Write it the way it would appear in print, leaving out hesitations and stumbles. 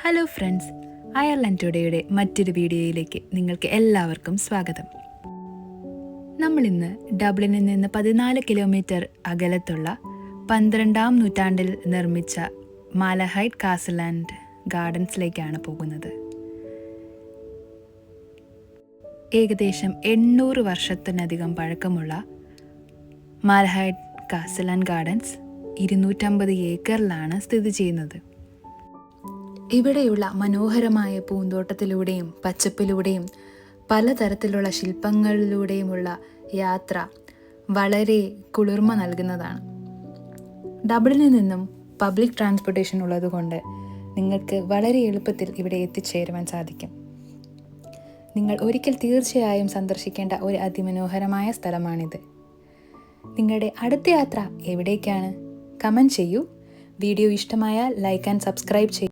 Hello friends, Ireland ടുഡേയുടെ മറ്റൊരു വീഡിയോയിലേക്ക് നിങ്ങൾക്ക് എല്ലാവർക്കും സ്വാഗതം. നമ്മളിന്ന് ഡബ്ലിനിൽ നിന്ന് 14 കിലോമീറ്റർ അകലത്തുള്ള 12ാം നൂറ്റാണ്ടിൽ നിർമ്മിച്ച മാലഹൈറ്റ് കാസിൽ ആൻഡ് ഗാർഡൻസിലേക്കാണ് പോകുന്നത്. ഏകദേശം 800 വർഷത്തിനധികം പഴക്കമുള്ള മാലഹൈറ്റ് കാസിൽ ആൻഡ് ഗാർഡൻസ് 250 ഏക്കറിലാണ് സ്ഥിതി ചെയ്യുന്നത്. ഇവിടെയുള്ള മനോഹരമായ പൂന്തോട്ടത്തിലൂടെയും പച്ചപ്പിലൂടെയും പലതരത്തിലുള്ള ശില്പങ്ങളിലൂടെയുമുള്ള യാത്ര വളരെ കുളിർമ നൽകുന്നതാണ്. ഡബ്ലിനിൽ നിന്നും പബ്ലിക് ട്രാൻസ്പോർട്ടേഷൻ ഉള്ളതുകൊണ്ട് നിങ്ങൾക്ക് വളരെ എളുപ്പത്തിൽ ഇവിടെ എത്തിച്ചേരുവാൻ സാധിക്കും. നിങ്ങൾ ഒരിക്കൽ തീർച്ചയായും സന്ദർശിക്കേണ്ട ഒരു അതിമനോഹരമായ സ്ഥലമാണിത്. നിങ്ങളുടെ അടുത്ത യാത്ര എവിടേക്കാണ്? കമൻറ്റ് ചെയ്യൂ. വീഡിയോ ഇഷ്ടമായാൽ ലൈക്ക് ആൻഡ് സബ്സ്ക്രൈബ് ചെയ്യൂ.